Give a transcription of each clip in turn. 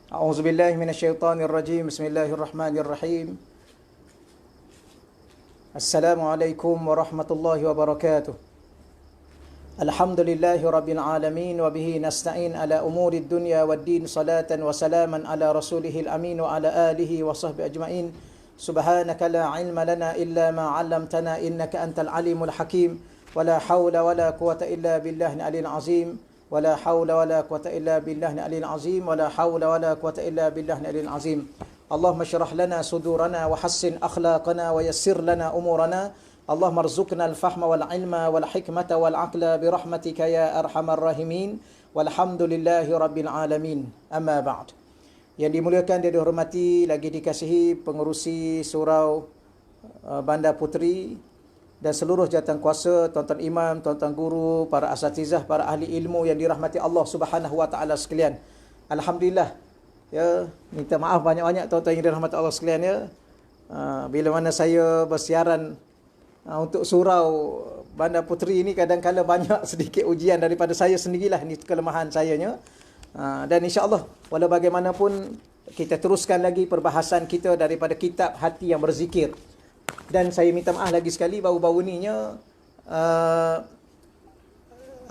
أعوذ بالله من الشيطان الرجيم. بسم الله الرحمن الرحيم. السلام عليكم ورحمة الله وبركاته. الحمد لله رب العالمين وبه نستعين على أمور الدنيا والدين. صلاة وسلاما على رسوله الأمين وعلى آله وصحبه أجمعين. سبحانك لا علم لنا إلا ما علمتنا إنك أنت العليم الحكيم. ولا حول ولا قوة إلا بالله العلي العظيم. ولا حول ولا قوة إلا بالله العلي العظيم. ولا حول ولا قوة إلا بالله العلي العظيم. اللهم اشرح لنا صدورنا وحسن أخلاقنا ويسر لنا أمورنا. اللهم ارزقنا الفهم والعلم والحكمة والعقل برحمتك يا أرحم الراحمين. والحمد لله رب العالمين. أما بعد. Yang dimuliakan dan dihormati lagi dikasihi pengerusi surau Bandar Puteri dan seluruh jawatan kuasa, tuan-tuan imam, tuan-tuan guru, para asatizah, para ahli ilmu yang dirahmati Allah Subhanahu wa taala sekalian. Alhamdulillah. Ya, minta maaf banyak-banyak tuan-tuan yang dirahmati Allah sekalian ya. Bila mana saya bersiaran untuk surau Bandar Puteri ini kadang-kala banyak sedikit ujian daripada saya sendirilah, ini kelemahan sayanya. Dan insya-Allah walau bagaimanapun kita teruskan lagi perbahasan kita daripada kitab Hati yang Berzikir. Dan saya minta maaf lagi sekali baru-baru ninya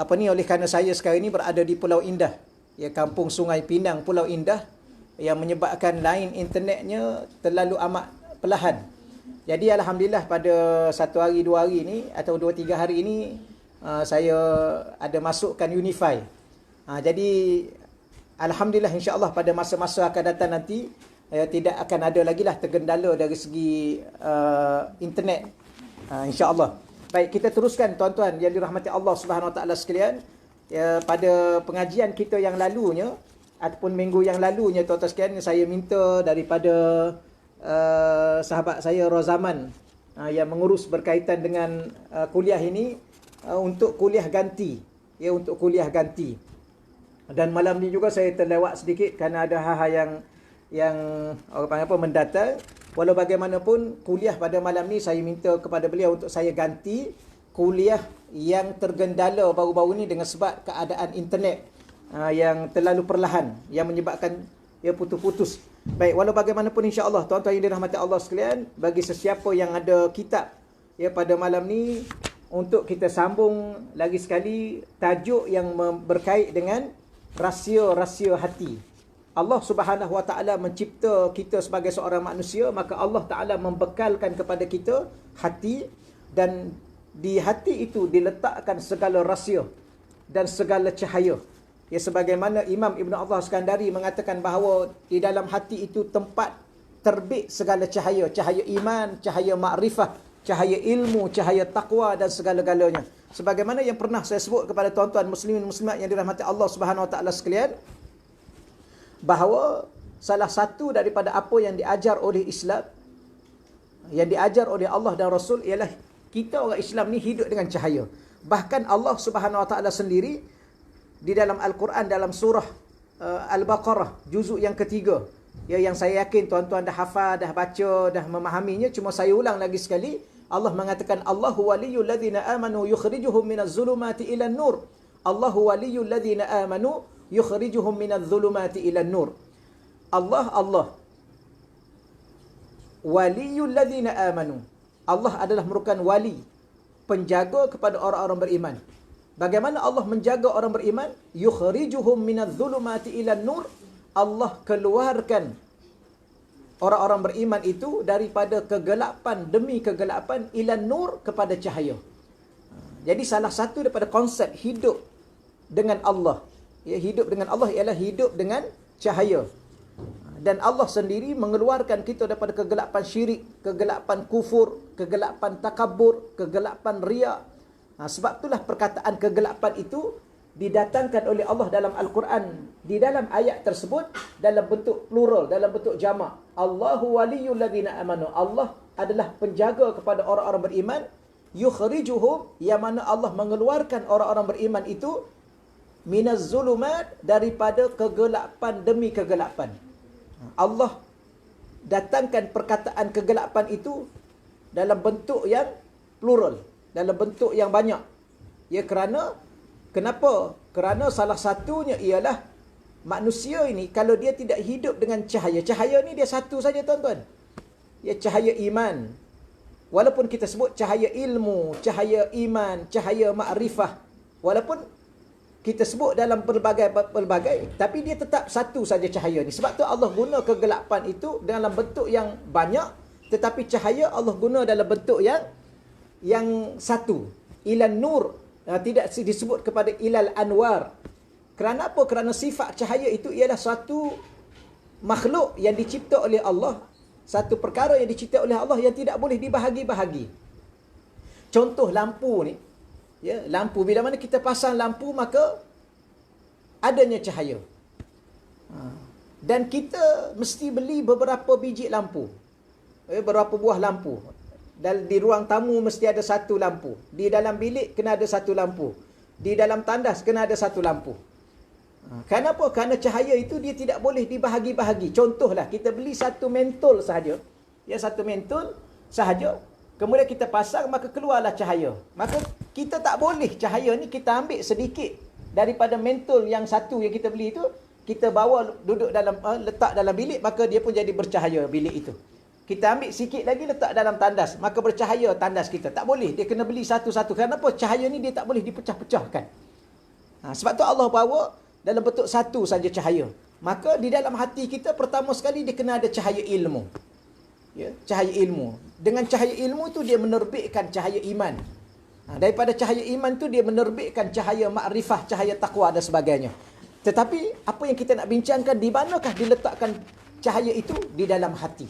oleh kerana saya sekarang ini berada di Pulau Indah, ya, kampung Sungai Pinang, Pulau Indah, yang menyebabkan line internetnya terlalu amat perlahan. Jadi alhamdulillah pada 1 hari 2 hari ni atau 2-3 hari ini saya ada masukkan Unify. Jadi alhamdulillah insya-Allah pada masa-masa akan datang nanti tidak akan ada lagi lah tergendala dari segi internet, insya-Allah. Baik, kita teruskan tuan-tuan yang dirahmati Allah Subhanahu Wa Taala sekalian. Pada pengajian kita yang lalunya ataupun minggu yang lalunya tuan-tuan sekalian, saya minta daripada sahabat saya Rozaman yang mengurus berkaitan dengan kuliah ini untuk kuliah ganti, ya, untuk kuliah ganti. Dan malam ni juga saya terlewat sedikit kerana ada hal-hal yang orang panggil apa, mendatang. Walau bagaimanapun kuliah pada malam ni saya minta kepada beliau untuk saya ganti kuliah yang tergendala baru-baru ni dengan sebab keadaan internet yang terlalu perlahan yang menyebabkan ia putus-putus. Baik, walau bagaimanapun insya-Allah tuan-tuan yang dirahmati Allah sekalian, bagi sesiapa yang ada kitab ya pada malam ni, untuk kita sambung lagi sekali tajuk yang berkait dengan rahsia-rahsia hati. Allah Subhanahu Wa Taala mencipta kita sebagai seorang manusia, maka Allah Taala membekalkan kepada kita hati, dan di hati itu diletakkan segala rahsia dan segala cahaya. Ya, sebagaimana Imam Ibn Allah Skandari mengatakan bahawa di dalam hati itu tempat terbit segala cahaya, cahaya iman, cahaya makrifah, cahaya ilmu, cahaya takwa dan segala-galanya. Sebagaimana yang pernah saya sebut kepada tuan-tuan muslimin muslimat yang dirahmati Allah Subhanahu Wa Taala sekalian, bahawa salah satu daripada apa yang diajar oleh Islam, yang diajar oleh Allah dan Rasul, ialah kita orang Islam ni hidup dengan cahaya. Bahkan Allah Subhanahu Wa Taala sendiri di dalam Al-Quran, dalam surah Al-Baqarah juzuk yang ketiga, ya, yang saya yakin tuan-tuan dah hafal, dah baca, dah memahaminya, cuma saya ulang lagi sekali. Allah mengatakan Allahu waliyul ladzina amanu yukhrijuhum minaz zulumati ilan nur. Allahu waliyul ladzina amanu yukhrijuhum minaz zulumati ilan nur. Allah waliyul ladzina amanu. Allah adalah merupakan wali, penjaga kepada orang-orang beriman. Bagaimana Allah menjaga orang beriman? Yukhrijuhum minaz zulumati ilan nur. Allah keluarkan orang-orang beriman itu daripada kegelapan demi kegelapan ilan nur, kepada cahaya. Jadi salah satu daripada konsep hidup dengan Allah, ya, hidup dengan Allah ialah hidup dengan cahaya. Dan Allah sendiri mengeluarkan kita daripada kegelapan syirik, kegelapan kufur, kegelapan takabur, kegelapan riya. Sebab itulah perkataan kegelapan itu didatangkan oleh Allah dalam Al-Quran, di dalam ayat tersebut dalam bentuk plural, dalam bentuk jamak. Allahu waliyul ladzina amanu. Allah adalah penjaga kepada orang-orang beriman. Yukhrijuhum, yang mana Allah mengeluarkan orang-orang beriman itu minaz zulumat, daripada kegelapan demi kegelapan. Allah datangkan perkataan kegelapan itu dalam bentuk yang plural, dalam bentuk yang banyak. Ya, kenapa? Kerana salah satunya ialah manusia ini kalau dia tidak hidup dengan cahaya, cahaya ni dia satu saja tuan-tuan. Ya, cahaya iman. Walaupun kita sebut cahaya ilmu, cahaya iman, cahaya makrifah, walaupun kita sebut dalam pelbagai, tapi dia tetap satu saja cahaya ni. Sebab tu Allah guna kegelapan itu dalam bentuk yang banyak, tetapi cahaya Allah guna dalam bentuk yang satu. Ilan nur, tidak disebut kepada ilal anwar. Kerana apa? Kerana sifat cahaya itu ialah satu makhluk yang dicipta oleh Allah, satu perkara yang dicipta oleh Allah yang tidak boleh dibahagi-bahagi. Contoh lampu ni, ya, lampu bila mana kita pasang lampu maka adanya cahaya. Dan kita mesti beli beberapa biji lampu, beberapa buah lampu. Dan di ruang tamu mesti ada satu lampu, di dalam bilik kena ada satu lampu, di dalam tandas kena ada satu lampu. Kenapa? Kerana cahaya itu dia tidak boleh dibahagi-bahagi. Contohlah, kita beli satu mentol sahaja. Ya, satu mentol sahaja. Kemudian kita pasang, maka keluarlah cahaya. Maka kita tak boleh cahaya ni kita ambil sedikit daripada mentol yang satu yang kita beli itu, kita bawa duduk dalam, letak dalam bilik, maka dia pun jadi bercahaya bilik itu. Kita ambil sikit lagi letak dalam tandas, maka bercahaya tandas kita. Tak boleh, dia kena beli satu-satu. Kenapa? Cahaya ni dia tak boleh dipecah-pecahkan. Sebab tu Allah bawa dalam bentuk satu saja cahaya. Maka di dalam hati kita pertama sekali dia kena ada cahaya ilmu. Ya, cahaya ilmu. Dengan cahaya ilmu tu dia menerbitkan cahaya iman. Daripada cahaya iman tu dia menerbitkan cahaya makrifah, cahaya takwa dan sebagainya. Tetapi apa yang kita nak bincangkan, di manakah diletakkan cahaya itu? Di dalam hati.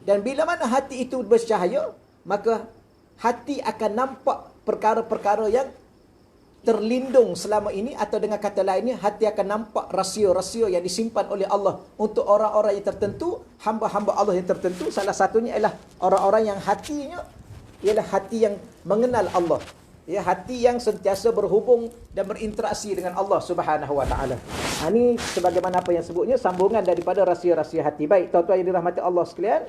Dan bila mana hati itu bercahaya, maka hati akan nampak perkara-perkara yang terlindung selama ini, atau dengan kata lainnya, hati akan nampak rahsia-rahsia yang disimpan oleh Allah untuk orang-orang yang tertentu, hamba-hamba Allah yang tertentu. Salah satunya ialah orang-orang yang hatinya ialah hati yang mengenal Allah. Ya, hati yang sentiasa berhubung dan berinteraksi dengan Allah Subhanahu wa taala. Ini sebagaimana apa yang sebutnya sambungan daripada rahsia-rahsia hati. Baik, tuan-tuan yang dirahmati Allah sekalian,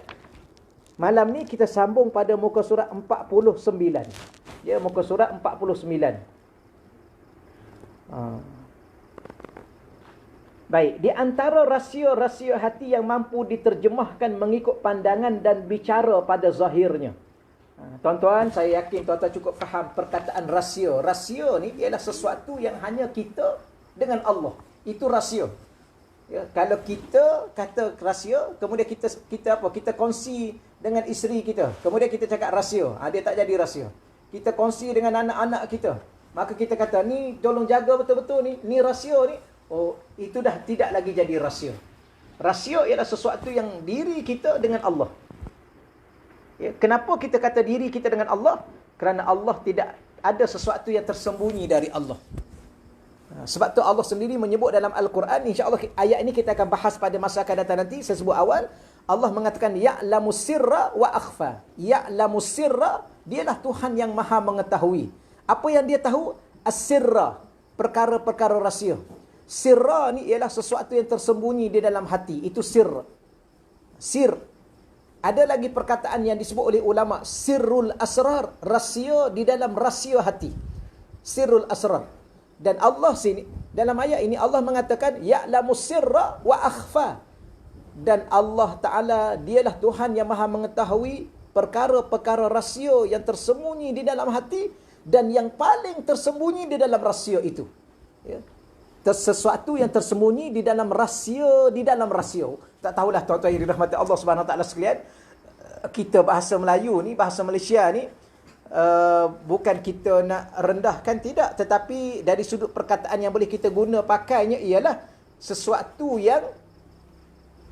malam ni kita sambung pada muka surat 49. Ya, muka surat 49. Baik, di antara rahsia-rahsia hati yang mampu diterjemahkan mengikut pandangan dan bicara pada zahirnya. Tuan-tuan, saya yakin tuan-tuan cukup faham perkataan rahsia. Rahsia ni ialah sesuatu yang hanya kita dengan Allah. Itu rahsia. Ya, kalau kita kata rahsia, kemudian kita apa? Kita kongsi dengan isteri kita, kemudian kita cakap rahsia, dia tak jadi rahsia. Kita kongsi dengan anak-anak kita, maka kita kata, ni tolong jaga betul-betul ni rahsia ni. Oh, itu dah tidak lagi jadi rahsia. Rahsia ialah sesuatu yang diri kita dengan Allah. Ya, kenapa kita kata diri kita dengan Allah? Kerana Allah tidak ada sesuatu yang tersembunyi dari Allah. Sebab tu Allah sendiri menyebut dalam Al-Quran, insya-Allah ayat ini kita akan bahas pada masa akan datang nanti. Saya sebut awal, Allah mengatakan ya'lamu sirra wa akhfa. Ya'lamu sirra, dialah Tuhan yang maha mengetahui. Apa yang dia tahu? As-sirra, perkara-perkara rahsia. Sirra ni ialah sesuatu yang tersembunyi di dalam hati. Itu sir. Sir. Ada lagi perkataan yang disebut oleh ulama, sirrul asrar, rahsia di dalam rahsia hati. Sirrul asrar. Dan Allah sini, dalam ayat ini Allah mengatakan ya'lamu sirra wa akhfa. Dan Allah Ta'ala dialah Tuhan yang maha mengetahui perkara-perkara rahsia yang tersembunyi di dalam hati, dan yang paling tersembunyi di dalam rahsia itu. Ya. Sesuatu yang tersembunyi di dalam rahsia, di dalam rahsia. Tak tahulah tuan-tuan yang dirahmati Allah Subhanahu Wa Taala sekalian, kita bahasa Melayu ni, bahasa Malaysia ni, bukan kita nak rendahkan, tidak, tetapi dari sudut perkataan yang boleh kita guna pakainya ialah sesuatu yang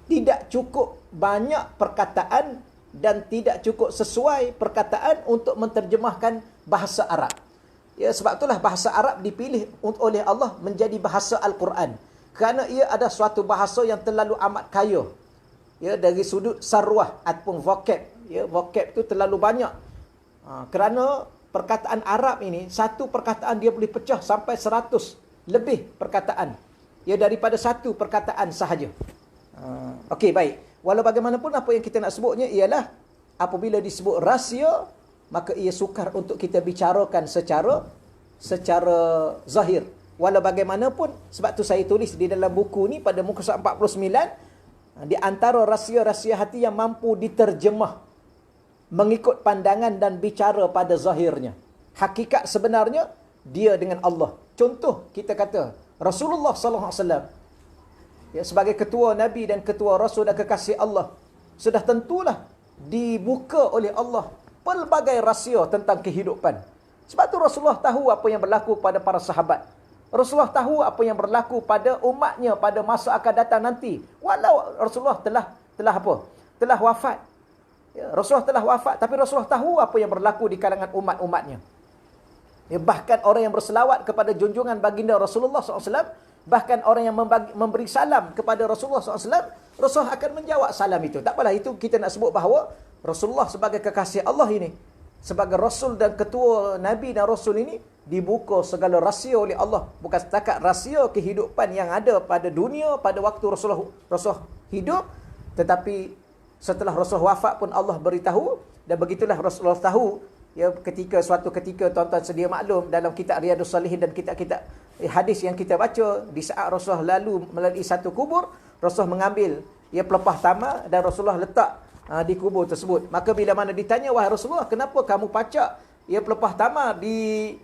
tidak cukup banyak perkataan dan tidak cukup sesuai perkataan untuk menterjemahkan bahasa Arab. Ya, sebab itulah bahasa Arab dipilih oleh Allah menjadi bahasa Al-Quran. Kerana ia ada suatu bahasa yang terlalu amat kaya. Ya, dari sudut sarwah ataupun vocab. Ya, vocab itu terlalu banyak. Kerana perkataan Arab ini, satu perkataan dia boleh pecah sampai 100 lebih perkataan. Ya, daripada satu perkataan sahaja. Okey, baik. Walau bagaimanapun, apa yang kita nak sebutnya ialah apabila disebut rahsia, maka ia sukar untuk kita bicarakan secara zahir. Walau bagaimanapun, sebab tu saya tulis di dalam buku ni pada muka surat 49, di antara rahsia-rahsia hati yang mampu diterjemah mengikut pandangan dan bicara pada zahirnya. Hakikat sebenarnya dia dengan Allah. Contoh kita kata Rasulullah sallallahu alaihi wasallam, ya, sebagai ketua Nabi dan ketua Rasul dan kekasih Allah, sudah tentulah dibuka oleh Allah pelbagai rahsia tentang kehidupan. Sebab tu Rasulullah tahu apa yang berlaku pada para sahabat. Rasulullah tahu apa yang berlaku pada umatnya pada masa akan datang nanti. Walau Rasulullah telah apa? Telah wafat. Ya, Rasulullah telah wafat, tapi Rasulullah tahu apa yang berlaku di kalangan umat-umatnya. Ya, bahkan orang yang berselawat kepada junjungan baginda Rasulullah SAW, bahkan orang yang memberi salam kepada Rasulullah SAW, Rasulullah akan menjawab salam itu. Tak apalah, itu kita nak sebut bahawa Rasulullah sebagai kekasih Allah ini, sebagai Rasul dan ketua Nabi dan Rasul ini, dibuka segala rahsia oleh Allah. Bukan setakat rahsia kehidupan yang ada pada dunia pada waktu Rasulullah hidup, tetapi setelah Rasulullah wafat pun Allah beritahu. Dan begitulah Rasulullah tahu, ya, suatu ketika tuan-tuan sedia maklum, dalam kitab Riyadhus Salihin dan kitab-kitab hadis yang kita baca, di saat Rasulullah lalu melalui satu kubur, Rasulullah mengambil pelepah tamar dan Rasulullah letak di kubur tersebut. Maka bila mana ditanya, wahai Rasulullah, kenapa kamu pacak pelepah tamar di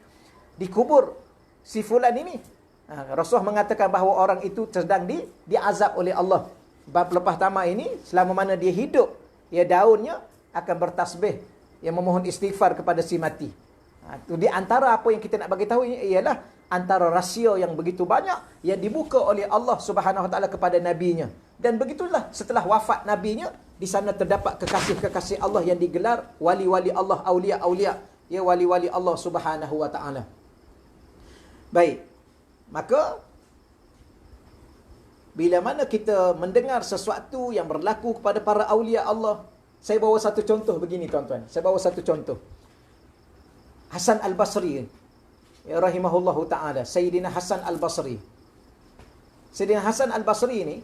kubur si fulan ini? Rasulullah mengatakan bahawa orang itu sedang diazab oleh Allah. Pelepah tamar ini, selama mana dia hidup, daunnya akan bertasbih, memohon istighfar kepada si mati. Itu di antara apa yang kita nak bagi tahu ialah antara rahsia yang begitu banyak yang dibuka oleh Allah Subhanahu Wa Taala kepada nabinya. Dan begitulah setelah wafat nabinya, di sana terdapat kekasih-kekasih Allah yang digelar wali-wali Allah, aulia-aulia, wali-wali Allah Subhanahu Wa Taala. Baik. Maka bila mana kita mendengar sesuatu yang berlaku kepada para aulia Allah, saya bawa satu contoh begini tuan-tuan. Saya bawa satu contoh. Hasan Al-Basri, rahimahullahu ta'ala. Sayyidina Hasan Al-Basri. Sayyidina Hasan Al-Basri ini,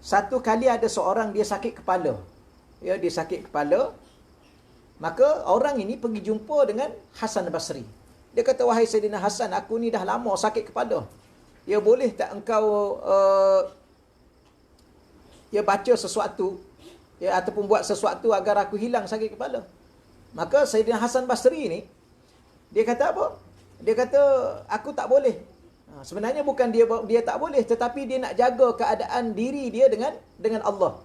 satu kali ada seorang dia sakit kepala. Dia sakit kepala. Maka orang ini pergi jumpa dengan Hasan Al-Basri. Dia kata, wahai Sayyidina Hasan, aku ni dah lama sakit kepala. Boleh tak engkau baca sesuatu, ataupun buat sesuatu agar aku hilang sakit kepala? Maka Sayyidina Hasan Basri ni, dia kata apa? Dia kata, aku tak boleh. Sebenarnya bukan dia tak boleh, tetapi dia nak jaga keadaan diri dia dengan Allah.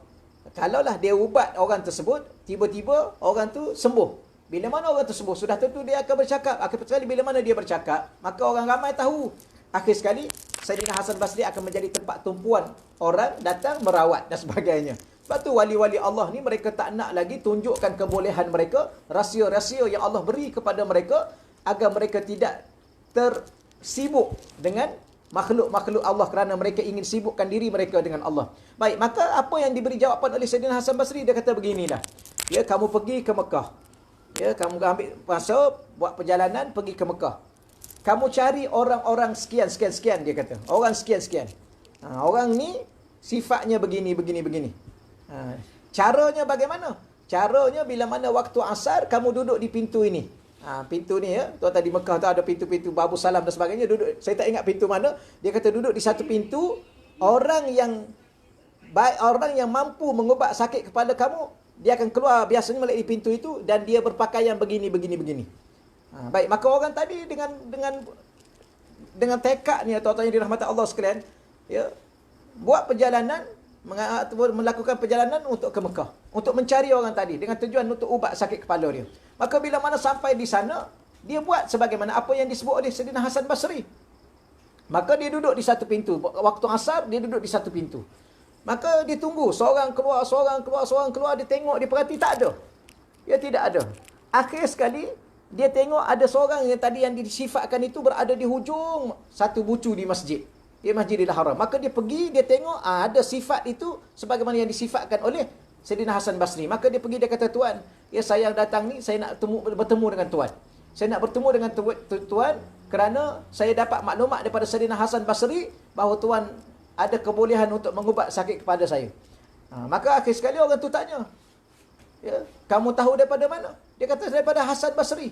Kalaulah dia ubat orang tersebut, tiba-tiba orang tu sembuh. Bila mana orang tu sembuh, sudah tentu dia akan bercakap. Akhir sekali bila mana dia bercakap, maka orang ramai tahu. Akhir sekali, Sayyidina Hasan Basri akan menjadi tempat tumpuan orang datang merawat dan sebagainya. Sebab tu wali-wali Allah ni, mereka tak nak lagi tunjukkan kebolehan mereka, rahsia-rahsia yang Allah beri kepada mereka, agar mereka tidak tersibuk dengan makhluk-makhluk Allah, kerana mereka ingin sibukkan diri mereka dengan Allah. Baik, maka apa yang diberi jawapan oleh Sayyidina Hasan Basri? Dia kata beginilah. Kamu pergi ke Mekah. Kamu ambil masa, buat perjalanan, pergi ke Mekah. Kamu cari orang-orang sekian, dia kata. Orang sekian. Orang ni sifatnya begini. Caranya bagaimana? Caranya bila mana waktu asar, kamu duduk di pintu ini. Pintu ni, tuan-tuan di Mekah tu ada pintu-pintu Babu Salam dan sebagainya. Duduk, saya tak ingat pintu mana. Dia kata duduk di satu pintu. Orang yang baik, orang yang mampu mengubat sakit kepala kamu, dia akan keluar biasanya melalui pintu itu, dan dia berpakaian begini. Baik, maka orang tadi dengan tekad ni, tuan-tuan yang dirahmati Allah sekalian, buat perjalanan, melakukan perjalanan untuk ke Mekah, untuk mencari orang tadi dengan tujuan untuk ubat sakit kepala dia. Maka bila mana sampai di sana, dia buat sebagaimana apa yang disebut oleh Sayyidina Hasan Basri. Maka dia duduk di satu pintu. Waktu asar, dia duduk di satu pintu. Maka dia tunggu, seorang keluar, dia tengok, dia perhati, tak ada. Tidak ada. Akhir sekali, dia tengok ada seorang yang tadi yang disifatkan itu berada di hujung satu bucu di masjid. Masjidil Haram. Maka dia pergi, dia tengok ada sifat itu sebagaimana yang disifatkan oleh Sayyidina Hasan Basri. Maka dia pergi, dia kata, tuan, saya yang datang ni, saya nak bertemu dengan tuan. Saya nak bertemu dengan tuan kerana saya dapat maklumat daripada Sayyidina Hasan Basri bahawa tuan ada kebolehan untuk mengubat sakit kepada saya. Maka akhir sekali orang tu tanya, kamu tahu daripada mana? Dia kata, daripada Hasan Basri.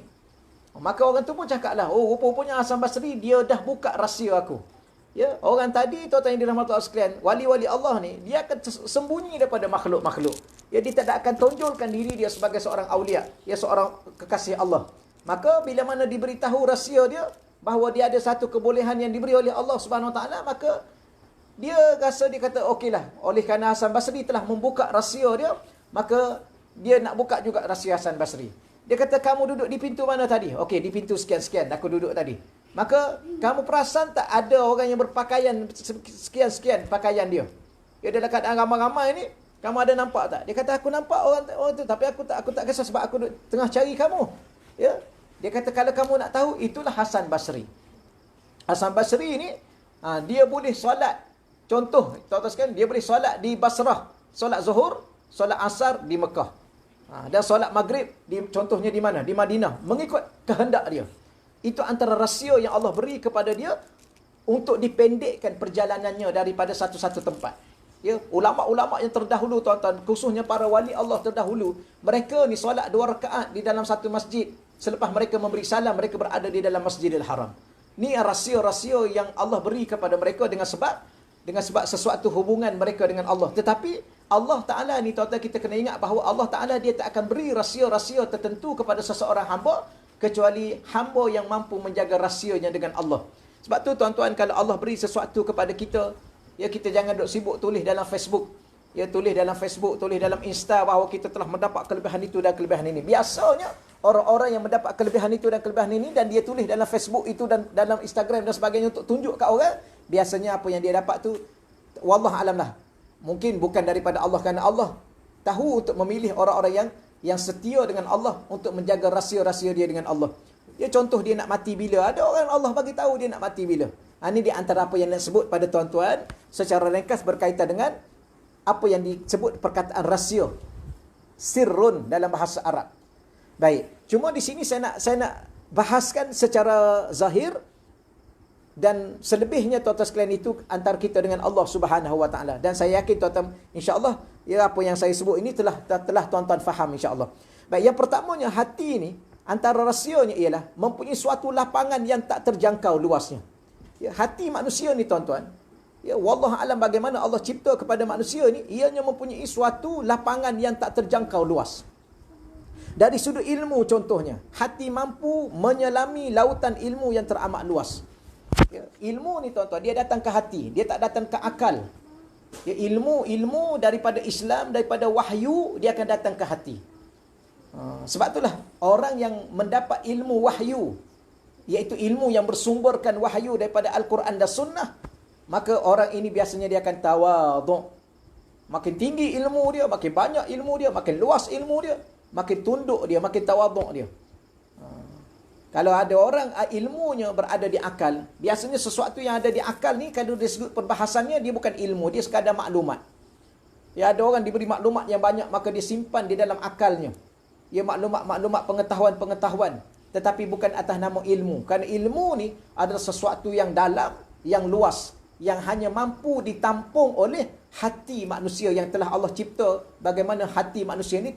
Maka orang tu pun cakaplah, oh rupa-rupanya Hasan Basri dia dah buka rahsia aku. Ya, orang tadi tuan-tuan yang dirahmati Allah sekalian, wali-wali Allah ni, dia akan sembunyi daripada makhluk-makhluk. Ya, dia tidak akan tonjolkan diri dia sebagai seorang aulia, ya seorang kekasih Allah. Maka bila mana diberitahu rahsia dia bahawa dia ada satu kebolehan yang diberi oleh Allah Subhanahu Wa Taala, maka dia rasa, dia kata okeylah, oleh kerana Hasan Basri telah membuka rahsia dia, maka dia nak buka juga rahsia Hasan Basri. Dia kata, kamu duduk di pintu mana tadi? Okey, di pintu sekian-sekian aku duduk tadi. Maka kamu perasan tak ada orang yang berpakaian sekian-sekian pakaian dia? Ya, dalam keadaan ramai-ramai ni, kamu ada nampak tak? Dia kata, aku nampak orang tu, tapi aku tak kisah sebab aku tengah cari kamu. Ya. Dia kata, kalau kamu nak tahu, itulah Hasan Basri. Hasan Basri ni, dia boleh solat. Contoh, tuan-tuan sekalian, dia boleh solat di Basrah, solat Zuhur, solat Asar di Mekah. Dan solat Maghrib, contohnya di mana? Di Madinah, mengikut kehendak dia. Itu antara rahsia yang Allah beri kepada dia untuk dipendekkan perjalanannya daripada satu-satu tempat. Ya, ulama-ulama yang terdahulu, tuan-tuan, khususnya para wali Allah terdahulu, mereka ni solat 2 rakaat di dalam satu masjid. Selepas mereka memberi salam, mereka berada di dalam Masjidil Haram. Ni rahsia-rahsia yang Allah beri kepada mereka dengan sebab sesuatu hubungan mereka dengan Allah. Tetapi Allah Ta'ala ni, tuan-tuan, kita kena ingat bahawa Allah Ta'ala dia tak akan beri rahsia-rahsia tertentu kepada seseorang hamba kecuali hamba yang mampu menjaga rahsianya dengan Allah. Sebab tu, tuan-tuan, kalau Allah beri sesuatu kepada kita, ya, kita jangan duk sibuk tulis dalam Facebook. Ya, tulis dalam Facebook, tulis dalam Insta bahawa kita telah mendapat kelebihan itu dan kelebihan ini. Biasanya orang-orang yang mendapat kelebihan itu dan kelebihan ini dan dia tulis dalam Facebook itu dan dalam Instagram dan sebagainya untuk tunjuk kat orang, biasanya apa yang dia dapat tu, wallah alam lah, mungkin bukan daripada Allah, kerana Allah tahu untuk memilih orang-orang yang setia dengan Allah untuk menjaga rahsia-rahsia dia dengan Allah. Ya, contoh dia nak mati bila. Ada orang Allah bagi tahu dia nak mati bila. Ini di antara apa yang nak sebut pada tuan-tuan secara ringkas berkaitan dengan apa yang disebut perkataan rahsia. Sirrun dalam bahasa Arab. Baik. Cuma di sini saya nak bahaskan secara zahir, dan selebihnya tuan-tuan sekalian itu antara kita dengan Allah Subhanahu Wa Taala. Dan saya yakin tuan-tuan, insya-Allah, ya, apa yang saya sebut ini telah tuan-tuan faham insya-Allah. Baik, yang pertamanya, hati ini antara rahsianya ialah mempunyai suatu lapangan yang tak terjangkau luasnya. Ya, hati manusia ni, tuan-tuan, ya, wallahu alam bagaimana Allah cipta kepada manusia ni, ianya mempunyai suatu lapangan yang tak terjangkau luas. Dari sudut ilmu contohnya, hati mampu menyelami lautan ilmu yang teramat luas. Ya, ilmu ni, tuan-tuan, dia datang ke hati, dia tak datang ke akal. Ya, ilmu daripada Islam, daripada wahyu, dia akan datang ke hati. Sebab itulah orang yang mendapat ilmu wahyu, iaitu ilmu yang bersumberkan wahyu daripada Al-Quran dan Sunnah, maka orang ini biasanya dia akan tawaduk. Makin tinggi ilmu dia, makin banyak ilmu dia, makin luas ilmu dia, makin tunduk dia, makin tawaduk dia. Kalau ada orang ilmunya berada di akal, biasanya sesuatu yang ada di akal ni, kalau dari sudut perbahasannya, dia bukan ilmu, dia sekadar maklumat. Ya, ada orang diberi maklumat yang banyak, maka dia simpan di dalam akalnya. Ya, maklumat-maklumat, pengetahuan-pengetahuan, tetapi bukan atas nama ilmu. Kerana ilmu ni adalah sesuatu yang dalam, yang luas, yang hanya mampu ditampung oleh hati manusia yang telah Allah cipta. Bagaimana hati manusia ni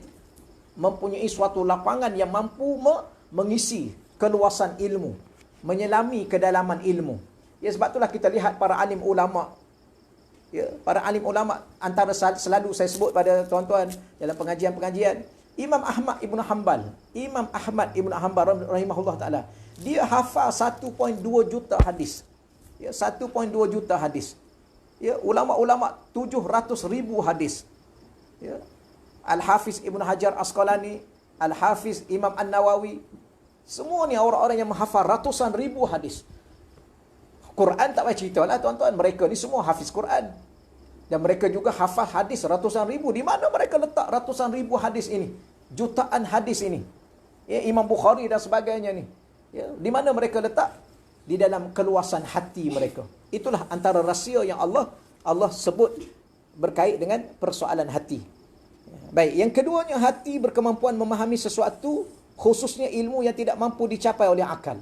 mempunyai suatu lapangan yang mampu mengisi keluasan ilmu, menyelami kedalaman ilmu. Ya, sebab itulah kita lihat para alim ulama. Ya, para alim ulama, antara selalu saya sebut pada tuan-tuan dalam pengajian-pengajian, Imam Ahmad Ibn Hanbal rahimahullah ta'ala, dia hafal 1.2 juta hadis. Ya, 1.2 juta hadis. Ya, ulama-ulama 700,000 hadis. Ya, Al-Hafiz Ibn Hajar Asqalani, Al-Hafiz Imam An-Nawawi, semua ni orang-orang yang menghafal ratusan ribu hadis. Quran tak payah cerita lah, tuan-tuan. Mereka ni semua hafiz Quran. Dan mereka juga hafal hadis ratusan ribu. Di mana mereka letak ratusan ribu hadis ini? Jutaan hadis ini. Ya, Imam Bukhari dan sebagainya ni. Ya, di mana mereka letak? Di dalam keluasan hati mereka. Itulah antara rahsia yang Allah sebut berkait dengan persoalan hati. Baik, yang keduanya, hati berkemampuan memahami sesuatu, khususnya ilmu yang tidak mampu dicapai oleh akal.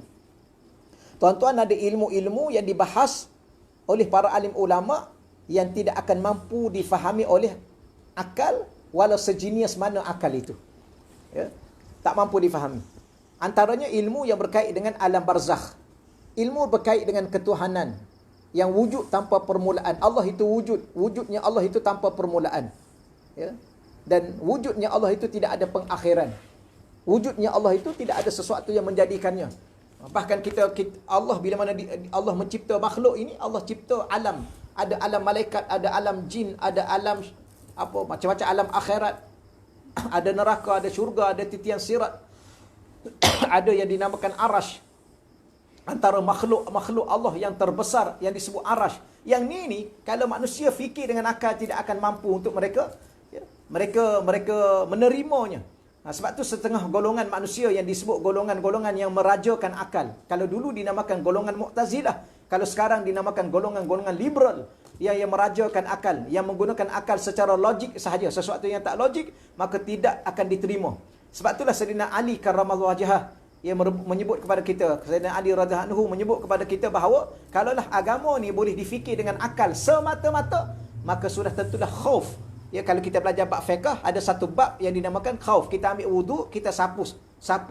Tuan-tuan, ada ilmu-ilmu yang dibahas oleh para alim ulama yang tidak akan mampu difahami oleh akal, walau sejenis mana akal itu. Ya, tak mampu difahami. Antaranya ilmu yang berkait dengan alam barzakh. Ilmu berkait dengan ketuhanan yang wujud tanpa permulaan. Allah itu wujud. Wujudnya Allah itu tanpa permulaan. Ya. Dan wujudnya Allah itu tidak ada pengakhiran. Wujudnya Allah itu tidak ada sesuatu yang menjadikannya. Bahkan Allah bila mana Allah mencipta makhluk ini, Allah cipta alam. Ada alam malaikat, ada alam jin, ada alam macam-macam alam akhirat. Ada neraka, ada syurga, ada titian sirat. Ada yang dinamakan arash. Antara makhluk Allah yang terbesar yang disebut arash. Yang ni kalau manusia fikir dengan akal tidak akan mampu untuk mereka menerimanya. Sebab tu setengah golongan manusia yang disebut golongan-golongan yang merajakan akal. Kalau dulu dinamakan golongan Mu'tazilah, kalau sekarang dinamakan golongan-golongan liberal yang merajakan akal, yang menggunakan akal secara logik sahaja. Sesuatu yang tak logik maka tidak akan diterima. Sebab itulah Sayyidina Ali karramallahu wajhah yang menyebut kepada kita, Sayyidina Ali radhiyallahu anhu menyebut kepada kita bahawa kalaulah agama ni boleh difikir dengan akal semata-mata, maka sudah tentulah khauf. Ya, kalau kita belajar bab fiqh, ada satu bab yang dinamakan khauf. Kita ambil wuduk, kita sapu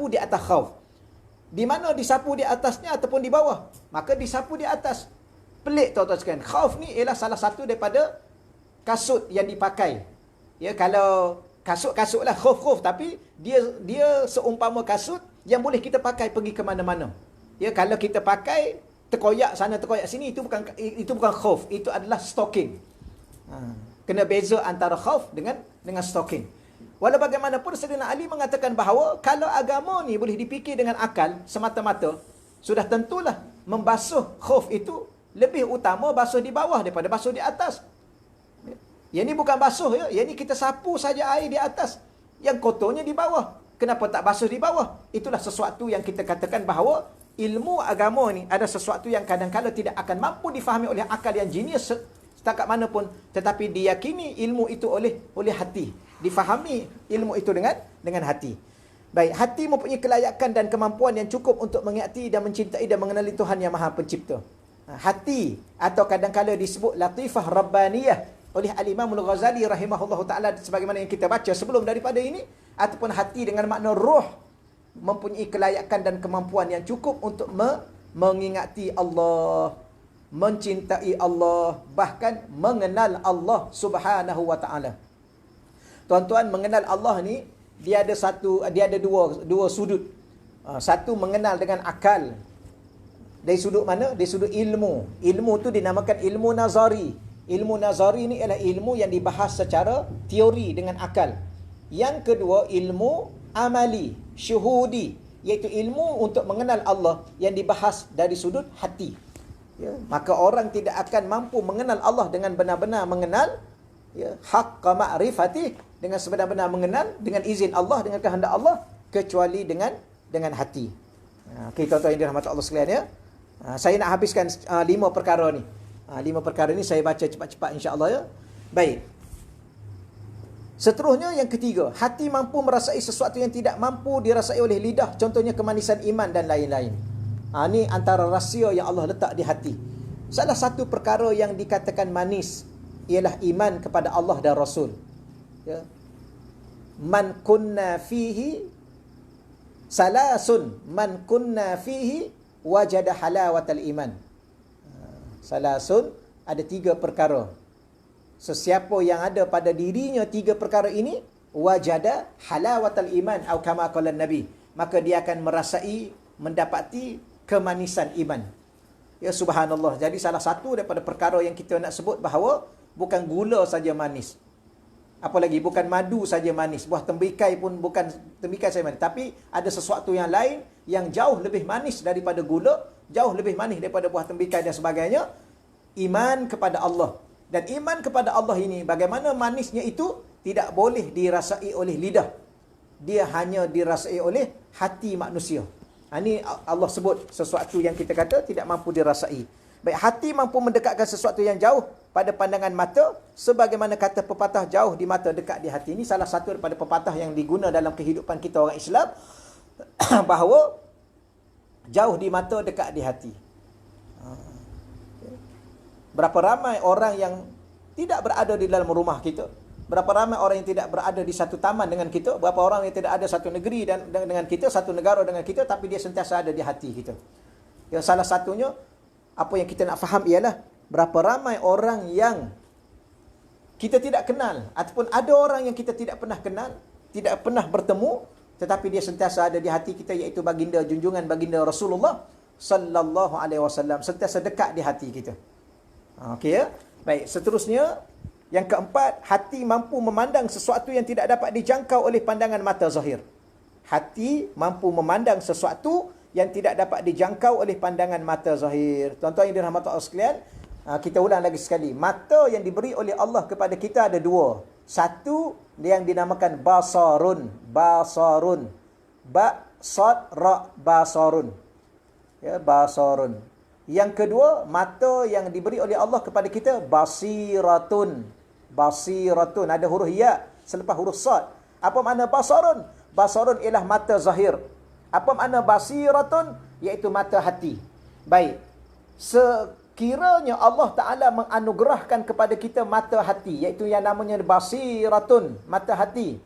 di atas khauf. Di mana disapu di atasnya ataupun di bawah? Maka disapu di atas. Pelik tuan-tuan sekalian. Khauf ni ialah salah satu daripada kasut yang dipakai. Ya, kalau kasut lah khauf, tapi dia seumpama kasut yang boleh kita pakai pergi ke mana-mana. Ya, kalau kita pakai terkoyak sana terkoyak sini, itu bukan khauf, itu adalah stocking. Kena beza antara khauf dengan stocking. Walau bagaimanapun Sayyidina Ali mengatakan bahawa kalau agama ni boleh dipikir dengan akal semata-mata, sudah tentulah membasuh khauf itu lebih utama basuh di bawah daripada basuh di atas. Yang ni bukan basuh ya, yang ni kita sapu saja air di atas, yang kotornya di bawah. Kenapa tak basuh di bawah? Itulah sesuatu yang kita katakan bahawa ilmu agama ni ada sesuatu yang kadang-kadang tidak akan mampu difahami oleh akal yang jenius setakat mana pun, tetapi diyakini ilmu itu oleh hati. Difahami ilmu itu dengan hati. Baik, hati mempunyai kelayakan dan kemampuan yang cukup untuk mengerti dan mencintai dan mengenali Tuhan yang Maha Pencipta. Hati atau kadang-kadang disebut latifah rabbaniyah oleh Al-Imam Al-Ghazali rahimahullahu taala sebagaimana yang kita baca sebelum daripada ini, ataupun hati dengan makna roh mempunyai kelayakan dan kemampuan yang cukup untuk mengingati Allah, mencintai Allah, bahkan mengenal Allah Subhanahu wa taala. Tuan-tuan, mengenal Allah ni dia ada dua sudut. Satu mengenal dengan akal. Dari sudut mana? Dari sudut ilmu. Ilmu tu dinamakan ilmu nazari. Ilmu nazari ni ialah ilmu yang dibahas secara teori dengan akal. Yang kedua, ilmu amali, syuhudi, iaitu ilmu untuk mengenal Allah yang dibahas dari sudut hati. Ya, maka orang tidak akan mampu mengenal Allah dengan benar-benar mengenal, ya, haqqa ma'rifati, dengan sebenar-benar mengenal dengan izin Allah, dengan kehendak Allah, kecuali dengan hati. Okey, tuan-tuan yang dirahmati Allah sekalian, ya. Saya nak habiskan 5 perkara ni. 5 perkara ni saya baca cepat-cepat insya-Allah, ya. Baik. Seterusnya yang ketiga, hati mampu merasai sesuatu yang tidak mampu dirasai oleh lidah, contohnya kemanisan iman dan lain-lain. Ni antara rahsia yang Allah letak di hati. Salah satu perkara yang dikatakan manis ialah iman kepada Allah dan Rasul. Ya. Man kunna fihi salasun, man kunna fihi wajada halawatal iman. Salasun, ada 3 perkara. Sesiapa yang ada pada dirinya 3 perkara ini, wajada halawatal iman atau kama qala Nabi, maka dia akan merasai, mendapati kemanisan iman. Ya, subhanallah. Jadi salah satu daripada perkara yang kita nak sebut bahawa bukan gula saja manis. Apalagi bukan madu saja manis. Buah tembikai pun bukan tembikai saja manis, tapi ada sesuatu yang lain yang jauh lebih manis daripada gula, jauh lebih manis daripada buah tembikai dan sebagainya. Iman kepada Allah. Dan iman kepada Allah ini, bagaimana manisnya itu tidak boleh dirasai oleh lidah. Dia hanya dirasai oleh hati manusia. Ini Allah sebut sesuatu yang kita kata tidak mampu dirasai. Baik, hati mampu mendekatkan sesuatu yang jauh pada pandangan mata, sebagaimana kata pepatah, jauh di mata, dekat di hati. Ini salah satu daripada pepatah yang diguna dalam kehidupan kita orang Islam, bahawa jauh di mata, dekat di hati. Berapa ramai orang yang tidak berada di dalam rumah kita, Berapa ramai orang yang tidak berada di satu taman dengan kita, berapa orang yang tidak ada satu negeri dan dengan kita, satu negara dengan kita, tapi dia sentiasa ada di hati kita. Ya, salah satunya apa yang kita nak faham ialah berapa ramai orang yang kita tidak kenal, ataupun ada orang yang kita tidak pernah kenal, tidak pernah bertemu, tetapi dia sentiasa ada di hati kita, iaitu baginda junjungan baginda Rasulullah sallallahu alaihi wasallam, sentiasa dekat di hati kita. Okey ya. Baik, seterusnya yang keempat, hati mampu memandang sesuatu yang tidak dapat dijangkau oleh pandangan mata zahir. Hati mampu memandang sesuatu yang tidak dapat dijangkau oleh pandangan mata zahir. Tuan-tuan yang dirahmati Allah sekalian, kita ulang lagi sekali. Mata yang diberi oleh Allah kepada kita ada dua. Satu yang dinamakan basarun. Basarun. Ba, sad, ra, basarun. Ya, basarun. Yang kedua, mata yang diberi oleh Allah kepada kita basiratun. Basiratun, ada huruf ya selepas huruf sad. Apa makna basarun? Basarun ialah mata zahir. Apa makna basiratun? Iaitu mata hati. Baik. Sekiranya Allah Ta'ala menganugerahkan kepada kita mata hati, iaitu yang namanya basiratun, mata hati,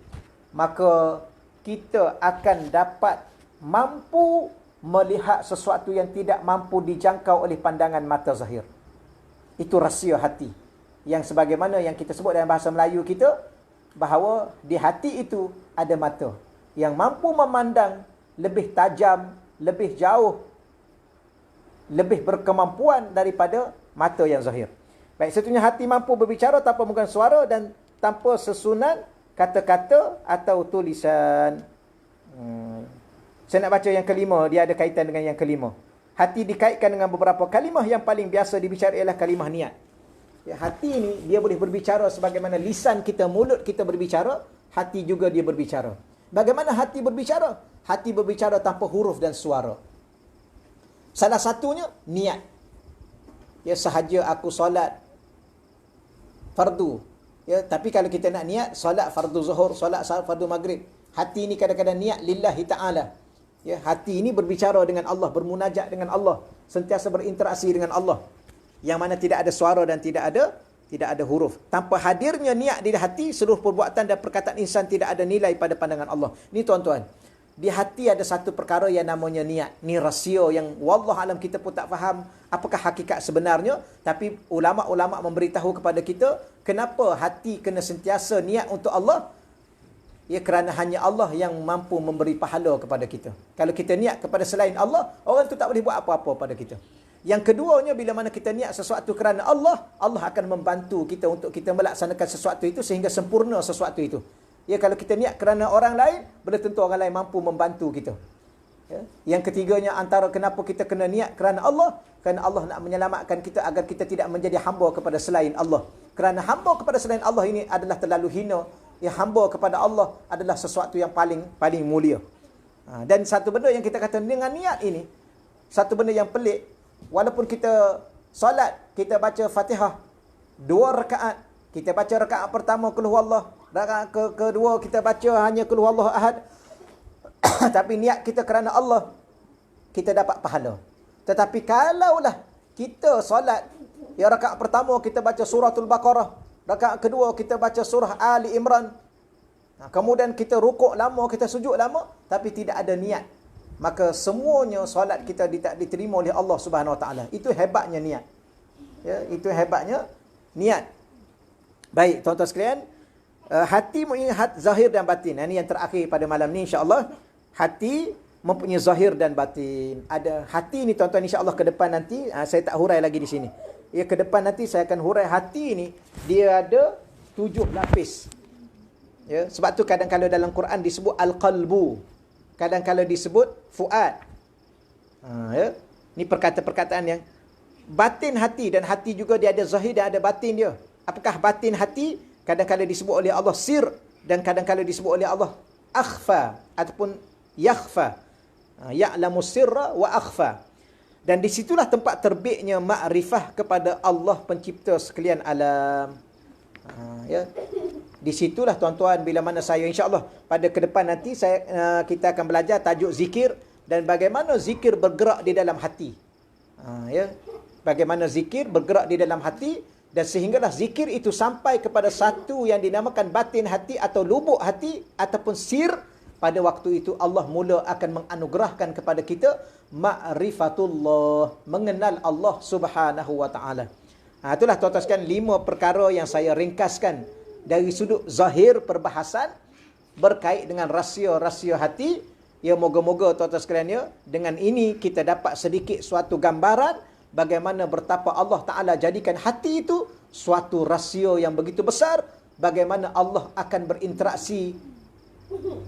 maka kita akan dapat mampu melihat sesuatu yang tidak mampu dijangkau oleh pandangan mata zahir. Itu rahsia hati. Yang sebagaimana yang kita sebut dalam bahasa Melayu kita, bahawa di hati itu ada mata yang mampu memandang lebih tajam, lebih jauh, lebih berkemampuan daripada mata yang zahir. Baik, seterusnya hati mampu berbicara tanpa menggunakan suara dan tanpa susunan kata-kata atau tulisan. Saya nak baca yang kelima, dia ada kaitan dengan yang kelima. Hati dikaitkan dengan beberapa kalimah, yang paling biasa dibicara ialah kalimah niat. Ya, hati ini dia boleh berbicara sebagaimana lisan kita, mulut kita berbicara, hati juga dia berbicara. Bagaimana hati berbicara? Hati berbicara tanpa huruf dan suara. Salah satunya niat. Ya, sahaja aku solat fardu. Ya, tapi kalau kita nak niat solat fardu zuhur, solat fardu maghrib, hati ini kadang-kadang niat lillahi ta'ala. Ya, hati ini berbicara dengan Allah, bermunajat dengan Allah, sentiasa berinteraksi dengan Allah. Yang mana tidak ada suara dan tidak ada huruf. Tanpa hadirnya niat di hati, seluruh perbuatan dan perkataan insan tidak ada nilai pada pandangan Allah. Ni tuan-tuan, di hati ada satu perkara yang namanya niat. Ni rahsia yang wallah alam kita pun tak faham apakah hakikat sebenarnya, tapi ulama-ulama memberitahu kepada kita kenapa hati kena sentiasa niat untuk Allah. Ya, kerana hanya Allah yang mampu memberi pahala kepada kita. Kalau kita niat kepada selain Allah, orang tu tak boleh buat apa-apa pada kita. Yang keduanya, bila mana kita niat sesuatu kerana Allah, Allah akan membantu kita untuk kita melaksanakan sesuatu itu sehingga sempurna sesuatu itu. Ya, kalau kita niat kerana orang lain, belum tentu orang lain mampu membantu kita. Ya. Yang ketiganya, antara kenapa kita kena niat kerana Allah, kerana Allah nak menyelamatkan kita agar kita tidak menjadi hamba kepada selain Allah. Kerana hamba kepada selain Allah ini adalah terlalu hina. Ya, hamba kepada Allah adalah sesuatu yang paling mulia. Dan satu benda yang kita kata dengan niat ini, satu benda yang pelik. Walaupun kita solat, kita baca Fatihah 2 rakaat, kita baca rakaat pertama qul huwallah, rakaat kedua kita baca hanya qul huwallahu ahad, tapi niat kita kerana Allah, kita dapat pahala. Tetapi kalaulah kita solat, ya rakaat pertama kita baca suratul Baqarah, rakaat kedua kita baca surah Ali Imran, kemudian kita rukuk lama, kita sujud lama, tapi tidak ada niat, maka semuanya solat kita tidak diterima oleh Allah Subhanahu Wa Taala. Itu hebatnya niat. Ya, itu hebatnya niat. Baik, tuan-tuan sekalian, hati mengingat zahir dan batin. Ini yang terakhir pada malam ni, insya-Allah. Hati mempunyai zahir dan batin. Ada hati ni tuan-tuan, insya-Allah ke depan nanti saya tak hurai lagi di sini. Ya, ke depan nanti saya akan hurai hati ni, dia ada 7 lapis. Ya, sebab tu kadang-kadang dalam Quran disebut al-qalbu. Kadang-kadang disebut fuad. Ya. Ini perkataan-perkataan yang batin hati, dan hati juga dia ada zahir dan ada batin dia. Apakah batin hati? Kadang-kadang disebut oleh Allah sir, dan kadang-kadang disebut oleh Allah akhfa ataupun yakhfa. Ya'lamu sirra wa akhfa. Dan disitulah tempat terbitnya makrifah kepada Allah pencipta sekalian alam. Ya. Di situlah tuan-tuan, bila mana saya insya-Allah pada ke depan nanti kita akan belajar tajuk zikir dan bagaimana zikir bergerak di dalam hati. Ya. Bagaimana zikir bergerak di dalam hati Dan sehinggalah zikir itu sampai kepada satu yang dinamakan batin hati atau lubuk hati ataupun sir. Pada waktu itu Allah mula akan menganugerahkan kepada kita ma'rifatullah, mengenal Allah Subhanahu wa taala. Itulah tuan-tuan sekalian 5 perkara yang saya ringkaskan dari sudut zahir perbahasan berkait dengan rahsia-rahsia hati. Ya, moga-moga tuan-tuan sekalian ya, dengan ini kita dapat sedikit suatu gambaran bagaimana betapa Allah Ta'ala jadikan hati itu suatu rahsia yang begitu besar. Bagaimana Allah akan berinteraksi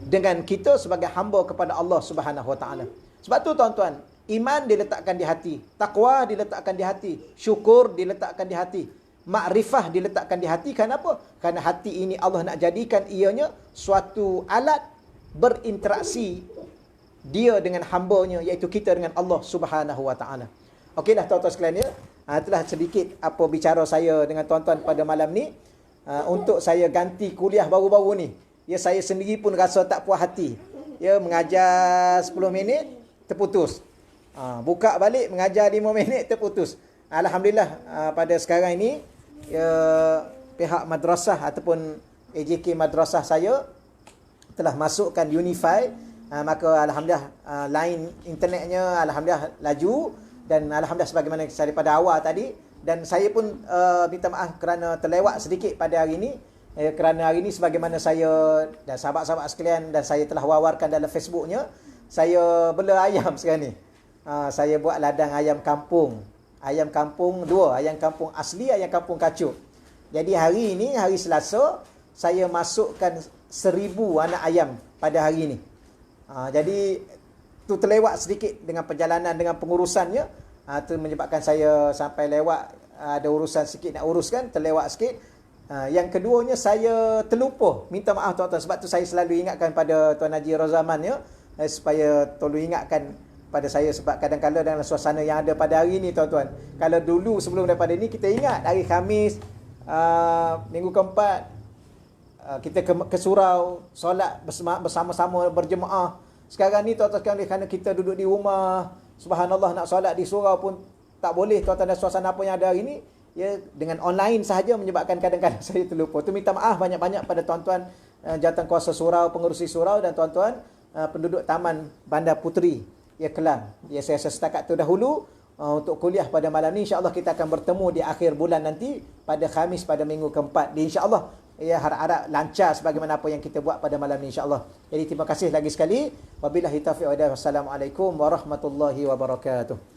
dengan kita sebagai hamba kepada Allah Subhanahu Wa Ta'ala. Sebab tu tuan-tuan, iman diletakkan di hati, takwa diletakkan di hati, syukur diletakkan di hati, makrifah diletakkan di hati. Kenapa? Kerana hati ini Allah nak jadikan ianya suatu alat berinteraksi dia dengan hambanya, iaitu kita dengan Allah Subhanahu Wa Ta'ala. Okeylah tuan-tuan sekalian ya. Itulah sedikit apa bicara saya dengan tuan-tuan pada malam ni. Untuk saya ganti kuliah baru-baru ni. Ya, saya sendiri pun rasa tak puas hati. Ya, mengajar 10 minit terputus. Buka balik mengajar 5 minit terputus. Alhamdulillah pada sekarang ini ya, pihak madrasah ataupun AJK madrasah saya telah masukkan Unify. Maka alhamdulillah line internetnya alhamdulillah laju. Dan alhamdulillah sebagaimana saya daripada awal tadi. Dan saya pun minta maaf kerana terlewat sedikit pada hari ini. Kerana hari ini sebagaimana saya dan sahabat-sahabat sekalian dan saya telah wawarkan dalam Facebooknya, saya bela ayam sekarang ni. Saya buat ladang ayam kampung. Ayam kampung 2. Ayam kampung asli, ayam kampung kacut. Jadi hari ini, hari Selasa, saya masukkan 1000 anak ayam pada hari ini. Jadi tu terlewat sedikit dengan perjalanan, dengan pengurusannya. Tu menyebabkan saya sampai lewat, ada urusan sikit nak uruskan, terlewat sikit. Yang keduanya saya terlupa. Minta maaf tuan-tuan, sebab tu saya selalu ingatkan pada Tuan Haji Rozaman ya, supaya tolong ingatkan pada saya, sebab kadang-kadang dalam suasana yang ada pada hari ini tuan-tuan. Kalau dulu sebelum daripada ini kita ingat hari Khamis, minggu keempat, kita ke surau, solat bersama-sama berjemaah. Sekarang ni tuan-tuan sekalian, kerana kita duduk di rumah, subhanallah, nak solat di surau pun tak boleh tuan-tuan, dan suasana apa yang ada hari ni ya, dengan online sahaja menyebabkan kadang-kadang saya terlupa. Tu minta maaf banyak-banyak pada tuan-tuan jawatankuasa surau, pengerusi surau, dan tuan-tuan penduduk Taman Bandar Puteri ya, Kelang. Ya, saya setakat tu dahulu untuk kuliah pada malam ni. InsyaAllah kita akan bertemu di akhir bulan nanti pada Khamis, pada minggu keempat. InsyaAllah ya, harap-harap lancar sebagaimana apa yang kita buat pada malam ni insya-Allah. Jadi terima kasih lagi sekali. Wabillahi taufiq wa hidayah. Wassalamualaikum warahmatullahi wabarakatuh.